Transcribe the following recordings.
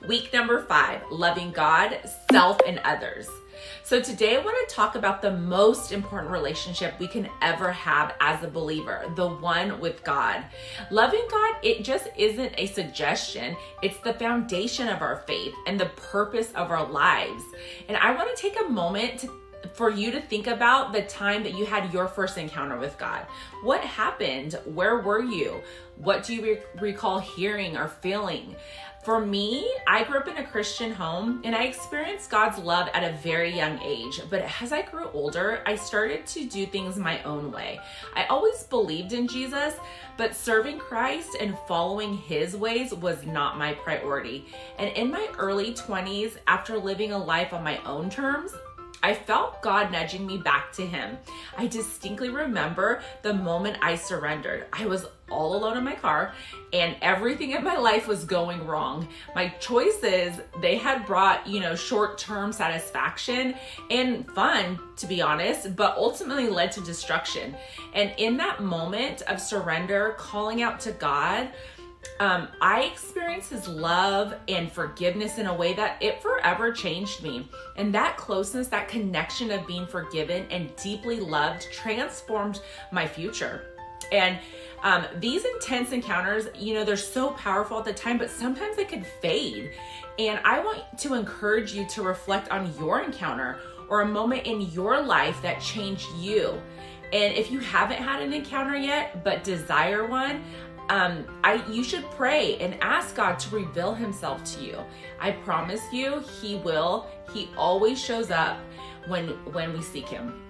Week number 5, loving God, self, and others. So today I want to talk about the most important relationship we can ever have as a believer, the one with God. Loving God, it just isn't a suggestion. It's the foundation of our faith and the purpose of our lives. And I want to take a moment for you to think about the time that you had your first encounter with God. What happened? Where were you? What do you recall hearing or feeling? For me, I grew up in a Christian home and I experienced God's love at a very young age. But as I grew older, I started to do things my own way. I always believed in Jesus, but serving Christ and following his ways was not my priority. And in my early 20s, after living a life on my own terms, I felt God nudging me back to him. I distinctly remember the moment I surrendered. I was all alone in my car and everything in my life was going wrong. My choices, they had brought, short-term satisfaction and fun, to be honest, but ultimately led to destruction. And in that moment of surrender, calling out to God, I experienced his love and forgiveness in a way that it forever changed me. And that closeness, that connection of being forgiven and deeply loved transformed my future. And these intense encounters, they're so powerful at the time, but sometimes they could fade. And I want to encourage you to reflect on your encounter or a moment in your life that changed you. And if you haven't had an encounter yet, but desire one, you should pray and ask God to reveal himself to you. I promise you, he will. He always shows up when we seek him.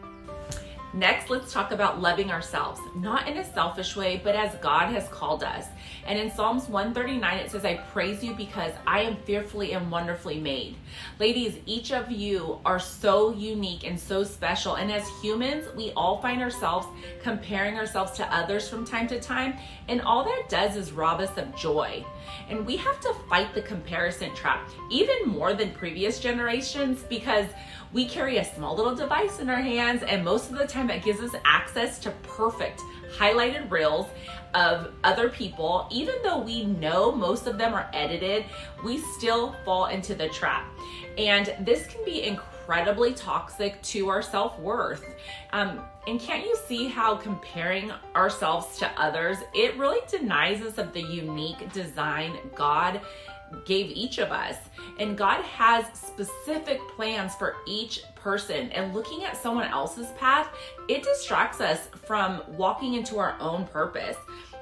Next, let's talk about loving ourselves, not in a selfish way, but as God has called us. And in Psalms 139, it says, I praise you because I am fearfully and wonderfully made. Ladies, each of you are so unique and so special. And as humans, we all find ourselves comparing ourselves to others from time to time. And all that does is rob us of joy. And we have to fight the comparison trap, even more than previous generations, because we carry a small little device in our hands, and most of the time that gives us access to perfect highlighted reels of other people. Even though we know most of them are edited, we still fall into the trap. And this can be incredibly toxic to our self-worth. And can't you see how comparing ourselves to others, it really denies us of the unique design God gave each of us. And God has specific plans for each person, and looking at someone else's path, it distracts us from walking into our own purpose.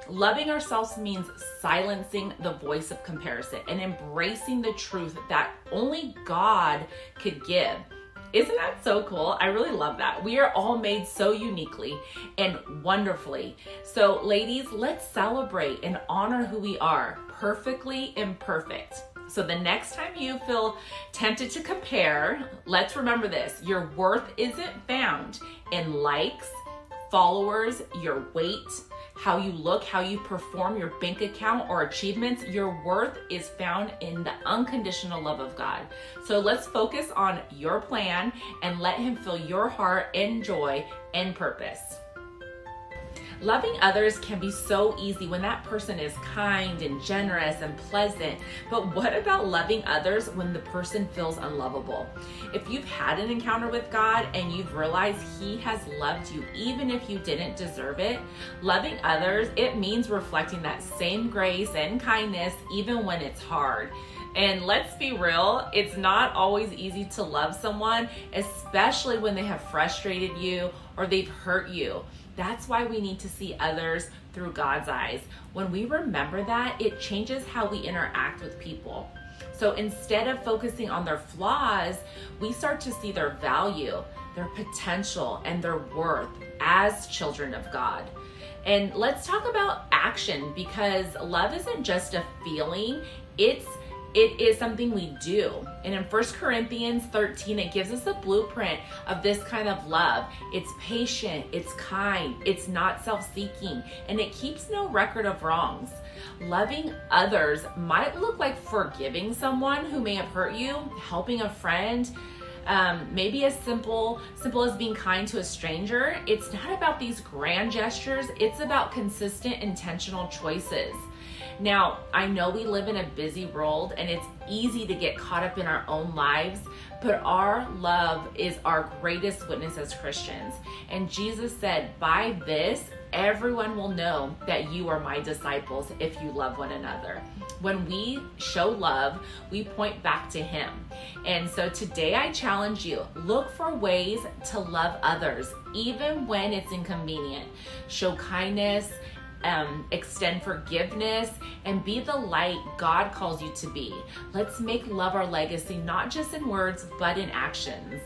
Loving ourselves means silencing the voice of comparison and embracing the truth that only God could give. Isn't that so cool? I really love that. We are all made so uniquely and wonderfully. So ladies, let's celebrate and honor who we are, perfectly imperfect. So the next time you feel tempted to compare, let's remember this. Your worth isn't found in likes, followers, your weight, how you look, how you perform, your bank account, or achievements. Your worth is found in the unconditional love of God. So let's focus on your plan and let him fill your heart and joy and purpose. Loving others can be so easy when that person is kind and generous and pleasant. But what about loving others when the person feels unlovable? If you've had an encounter with God and you've realized he has loved you even if you didn't deserve it, loving others, it means reflecting that same grace and kindness even when it's hard. And let's be real, it's not always easy to love someone, especially when they have frustrated you or they've hurt you. That's why we need to see others through God's eyes. When we remember that, it changes how we interact with people. So instead of focusing on their flaws, we start to see their value, their potential, and their worth as children of God. And let's talk about action, because love isn't just a feeling, it is something we do. And in 1 Corinthians 13, it gives us a blueprint of this kind of love. It's patient, it's kind, it's not self-seeking, and it keeps no record of wrongs. Loving others might look like forgiving someone who may have hurt you, helping a friend, maybe as simple as being kind to a stranger. It's not about these grand gestures, it's about consistent, intentional choices. Now, I know we live in a busy world and it's easy to get caught up in our own lives, but our love is our greatest witness as Christians. And Jesus said, by this, everyone will know that you are my disciples if you love one another. When we show love, we point back to him. And so today I challenge you, look for ways to love others, even when it's inconvenient. Show kindness, extend forgiveness, and be the light God calls you to be. Let's make love our legacy, not just in words, but in actions.